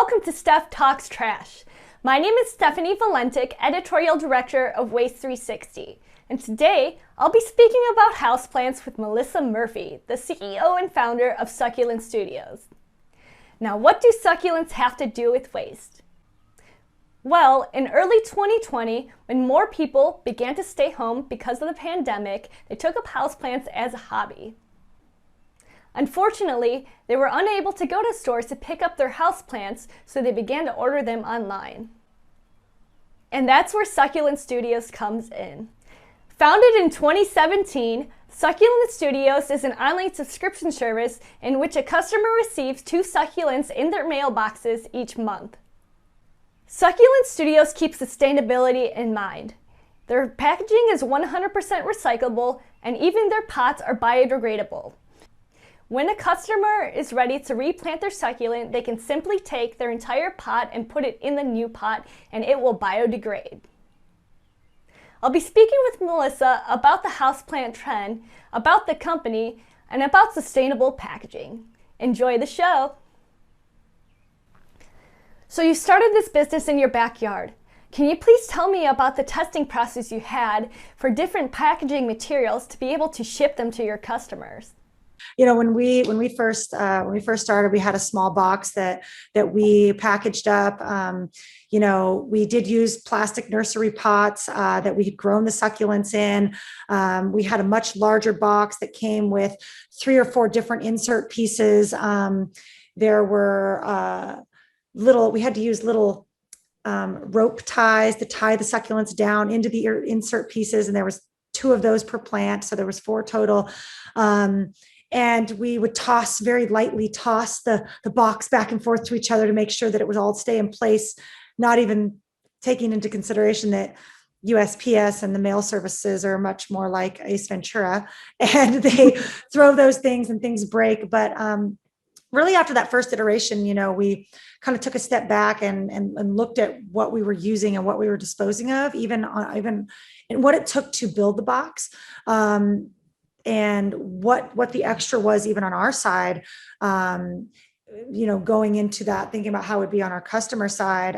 Welcome to Stef Talks Trash. My name is Stefanie Valentic, Editorial Director of Waste 360, and today I'll be speaking about houseplants with Melissa Murphy, the CEO and founder of Succulent Studios. Now, what do succulents have to do with waste? Well, in early 2020, when more people began to stay home because of the pandemic, they took up houseplants as a hobby. Unfortunately, they were unable to go to stores to pick up their houseplants, so they began to order them online. And that's where Succulent Studios comes in. Founded in 2017, Succulent Studios is an online subscription service in which a customer receives 2 succulents in their mailboxes each month. Succulent Studios keeps sustainability in mind. Their packaging is 100% recyclable, and even their pots are biodegradable. When a customer is ready to replant their succulent, they can simply take their entire pot and put it in the new pot, and it will biodegrade. I'll be speaking with Melissa about the houseplant trend, about the company, and about sustainable packaging. Enjoy the show. So you started this business in your backyard. Can you please tell me about the testing process you had for different packaging materials to be able to ship them to your customers? You know, when we first started, we had a small box that we packaged up. You know, we did use plastic nursery pots that we had grown the succulents in. We had a much larger box that came with 3 or 4 different insert pieces. There were we had to use little rope ties to tie the succulents down into the insert pieces, and there was 2 of those per plant, so there was 4 total. And we would very lightly toss the box back and forth to each other to make sure that it would all stay in place, not even taking into consideration that USPS and the mail services are much more like Ace Ventura, and they throw those things and things break. But really after that first iteration, you know, we kind of took a step back and looked at what we were using and what we were disposing of, even and what it took to build the box. And what the extra was even on our side, you know, going into that, thinking about how it would be on our customer side.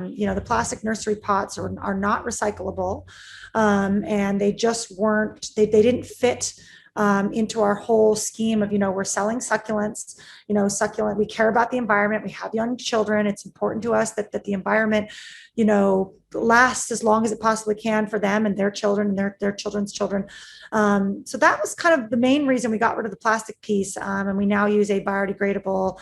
You know, the plastic nursery pots are not recyclable, and they just weren't, they didn't fit into our whole scheme of, you know, we're selling succulents, you know, we care about the environment. We have young children. It's important to us that the environment, you know, lasts as long as it possibly can for them and their children and their children's children. So that was kind of the main reason we got rid of the plastic piece. And we now use a biodegradable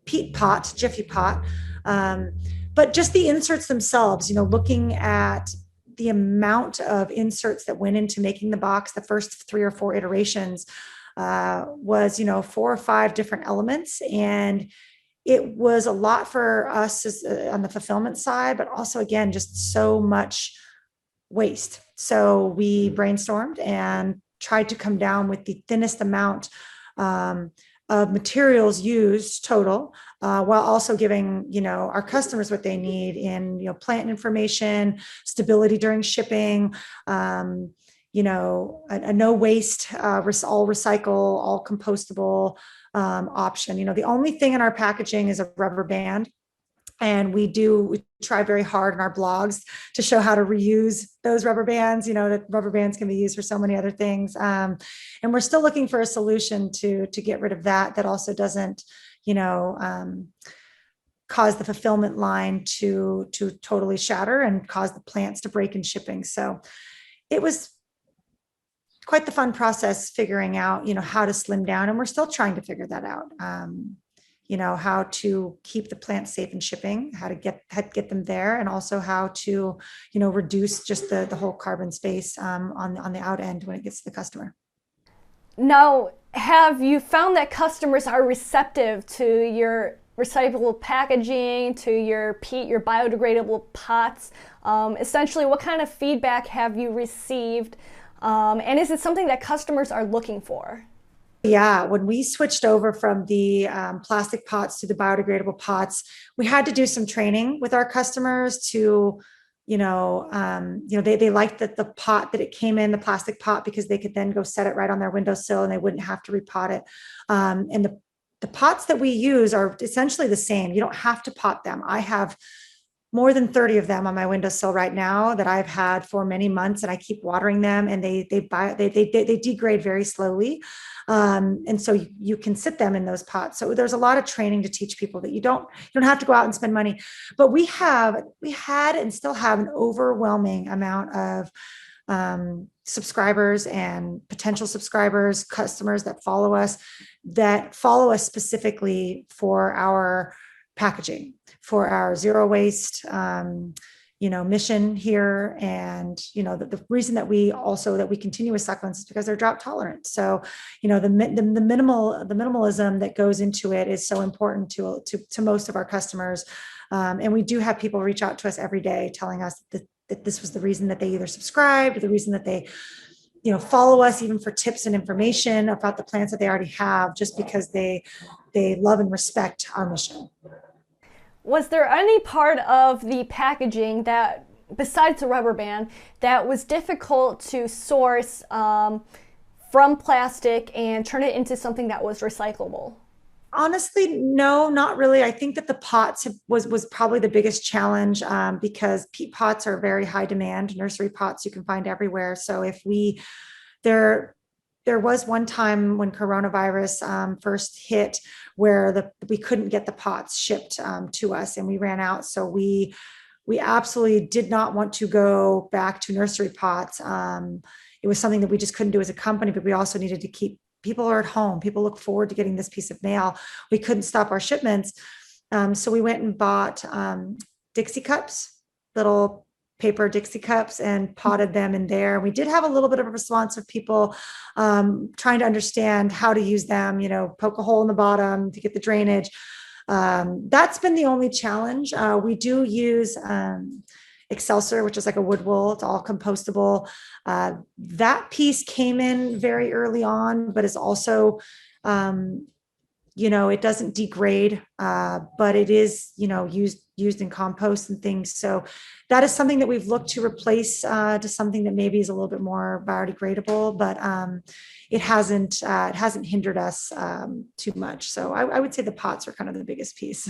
peat pot, Jiffy pot. But just the inserts themselves, you know, looking at the amount of inserts that went into making the box, the first 3 or 4 iterations was, you know, 4 or 5 different elements. And it was a lot for us on the fulfillment side, but also, again, just so much waste. So we brainstormed and tried to come down with the thinnest amount of materials used total, while also giving, you know, our customers what they need in, you know, plant information, stability during shipping, you know, a no waste, all recycle, all compostable option. You know, the only thing in our packaging is a rubber band. And we try very hard in our blogs to show how to reuse those rubber bands, you know, that rubber bands can be used for so many other things. And we're still looking for a solution to get rid of that also doesn't, you know, cause the fulfillment line to totally shatter and cause the plants to break in shipping. So it was quite the fun process figuring out, you know, how to slim down. And we're still trying to figure that out. You know, how to keep the plants safe in shipping, how to get them there, and also how to, you know, reduce just the whole carbon space on the out end when it gets to the customer. Now, have you found that customers are receptive to your recyclable packaging, to your peat, your biodegradable pots? Essentially, what kind of feedback have you received? And is it something that customers are looking for? Yeah, when we switched over from the plastic pots to the biodegradable pots, we had to do some training with our customers to, you know, they liked the pot that it came in, the plastic pot, because they could then go set it right on their windowsill and they wouldn't have to repot it. And the pots that we use are essentially the same. You don't have to pot them. I have more than 30 of them on my windowsill right now that I've had for many months, and I keep watering them, and they degrade very slowly. And so you can sit them in those pots. So there's a lot of training to teach people that you don't have to go out and spend money. But we had and still have an overwhelming amount of subscribers and potential subscribers, customers that follow us specifically for our packaging, for our zero waste, mission here. And, the reason that we continue with succulents is because they're drought tolerant. So, the minimalism that goes into it is so important to most of our customers. And we do have people reach out to us every day telling us that this was the reason that they either subscribed, or the reason that they follow us even for tips and information about the plants that they already have, just because they love and respect our mission. Was there any part of the packaging that, besides the rubber band, that was difficult to source from plastic and turn it into something that was recyclable? Honestly, no, not really. I think that the pots was probably the biggest challenge, because peat pots are very high demand. Nursery pots you can find everywhere. So there was one time when coronavirus first hit where we couldn't get the pots shipped to us, and we ran out. So we absolutely did not want to go back to nursery pots. It was something that we just couldn't do as a company, but we also needed to keep people are at home. People look forward to getting this piece of mail. We couldn't stop our shipments. So we went and bought Dixie cups, little paper Dixie cups, and potted them in there. We did have a little bit of a response of people trying to understand how to use them, poke a hole in the bottom to get the drainage. That's been the only challenge. We do use Excelsior, which is like a wood wool. It's all compostable. That piece came in very early on, but is also, it doesn't degrade, but it is, used in compost and things. So that is something that we've looked to replace to something that maybe is a little bit more biodegradable, but it hasn't hindered us too much. So I would say the pots are kind of the biggest piece.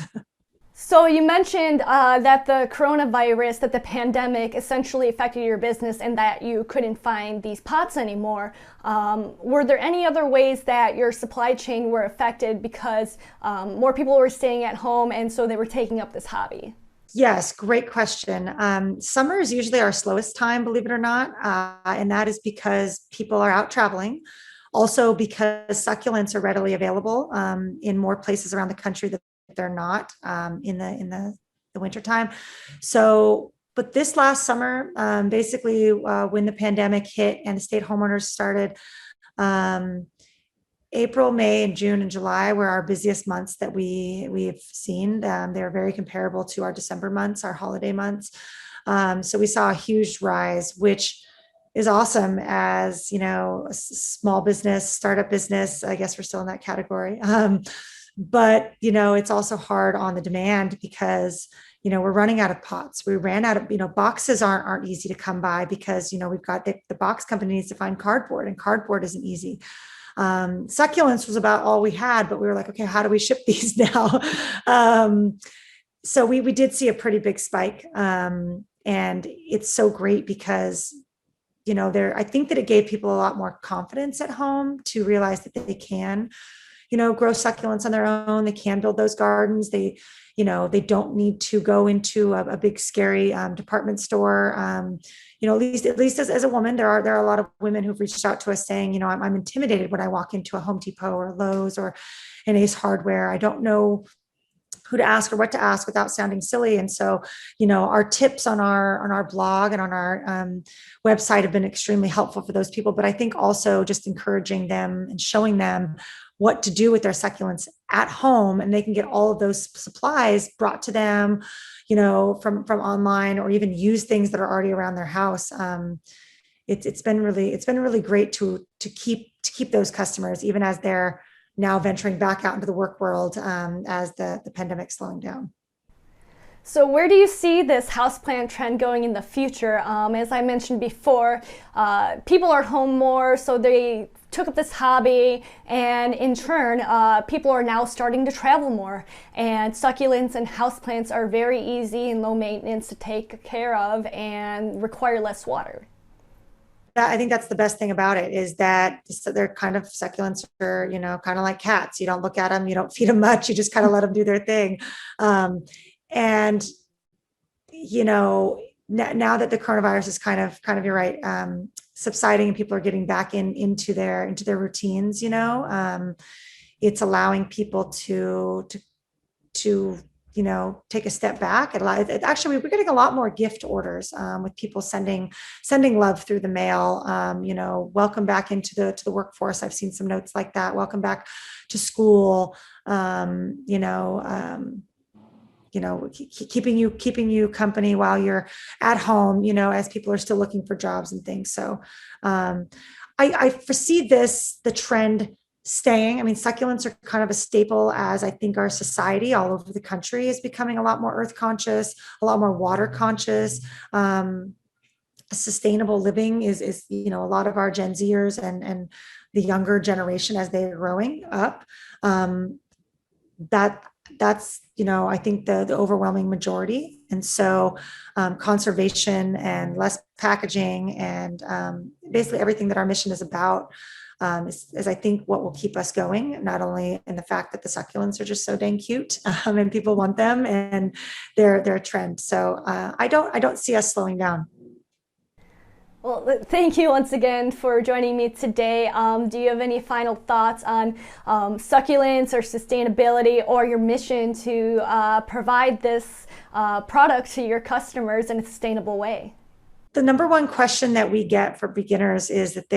So you mentioned that the coronavirus, that the pandemic essentially affected your business and that you couldn't find these pots anymore. Were there any other ways that your supply chain were affected because more people were staying at home and so they were taking up this hobby? Yes, great question. Summer is usually our slowest time, believe it or not. And that is because people are out traveling. Also because succulents are readily available in more places around the country that they're not in the wintertime. So, but this last summer, basically when the pandemic hit and the stay at homeowners started, April, May, and June and July were our busiest months that we've seen. They're very comparable to our December months, our holiday months. So we saw a huge rise, which is awesome as, a small business, startup business. I guess we're still in that category. But, it's also hard on the demand because, we're running out of pots. We ran out of, boxes aren't easy to come by because, we've got the box company needs to find cardboard, and cardboard isn't easy. Succulents was about all we had, but we were like, okay, how do we ship these now? So we did see a pretty big spike. And it's so great because, I think that it gave people a lot more confidence at home to realize that they can, grow succulents on their own. They can build those gardens. They don't need to go into a big, scary department store. At least as a woman, there are a lot of women who've reached out to us saying, I'm intimidated when I walk into a Home Depot or Lowe's or an Ace Hardware. I don't know who to ask or what to ask without sounding silly. And so, our tips on our blog and on our website have been extremely helpful for those people. But I think also just encouraging them and showing them what to do with their succulents at home, and they can get all of those supplies brought to them, from online, or even use things that are already around their house. It's been really great to keep those customers, even as they're now venturing back out into the work world as the pandemic's slowing down. So where do you see this houseplant trend going in the future? As I mentioned before, people are home more, so they took up this hobby, and in turn, people are now starting to travel more. And succulents and houseplants are very easy and low maintenance to take care of and require less water. I think that's the best thing about it, is that they're kind of, succulents are, kind of like cats. You don't look at them, you don't feed them much, you just kind of let them do their thing. And, now that the coronavirus is kind of, you're right, subsiding, and people are getting back into their routines, it's allowing people to take a step back. Actually, we're getting a lot more gift orders, with people sending love through the mail. Welcome back into the workforce. I've seen some notes like that. Welcome back to school. Keeping you company while you're at home, as people are still looking for jobs and things. So I foresee the trend staying. I mean, succulents are kind of a staple, as I think our society all over the country is becoming a lot more earth conscious, a lot more water conscious. Sustainable living is a lot of our Gen Zers and the younger generation, as they're growing up, that's I think the overwhelming majority. And so conservation and less packaging, and basically everything that our mission is about, is I think what will keep us going, not only in the fact that the succulents are just so dang cute, and people want them, and they're a trend. So I don't see us slowing down. Well, thank you once again for joining me today. Do you have any final thoughts on succulents or sustainability, or your mission to provide this product to your customers in a sustainable way? The number one question that we get for beginners is that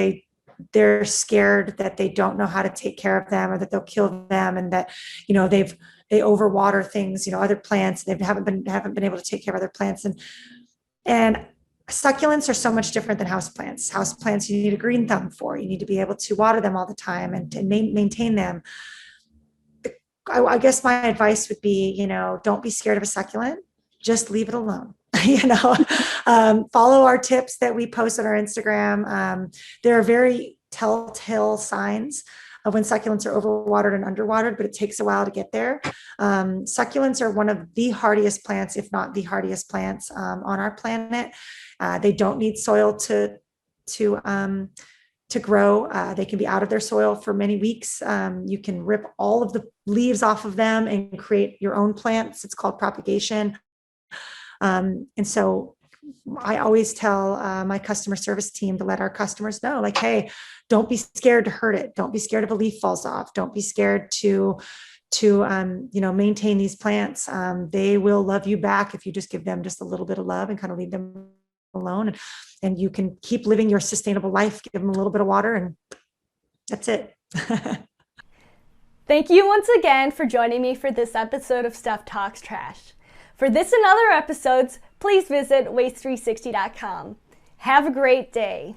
they're scared that they don't know how to take care of them, or that they'll kill them, and that they overwater things, other plants. They haven't been able to take care of other plants, and succulents are so much different than houseplants. Houseplants, you need a green thumb for. You need to be able to water them all the time and maintain them. I guess my advice would be, don't be scared of a succulent. Just leave it alone. Follow our tips that we post on our Instagram. There are very telltale signs of when succulents are overwatered and underwatered, but it takes a while to get there. Succulents are one of the hardiest plants, if not the hardiest plants, on our planet. They don't need soil to grow. They can be out of their soil for many weeks. You can rip all of the leaves off of them and create your own plants. It's called propagation. And so I always tell my customer service team to let our customers know, like, hey, don't be scared to hurt it. Don't be scared if a leaf falls off. Don't be scared to maintain these plants. They will love you back if you just give them just a little bit of love and kind of leave them alone. And you can keep living your sustainable life. Give them a little bit of water, and that's it. Thank you once again for joining me for this episode of Stef Talks Trash. For this and other episodes, please visit waste360.com. Have a great day.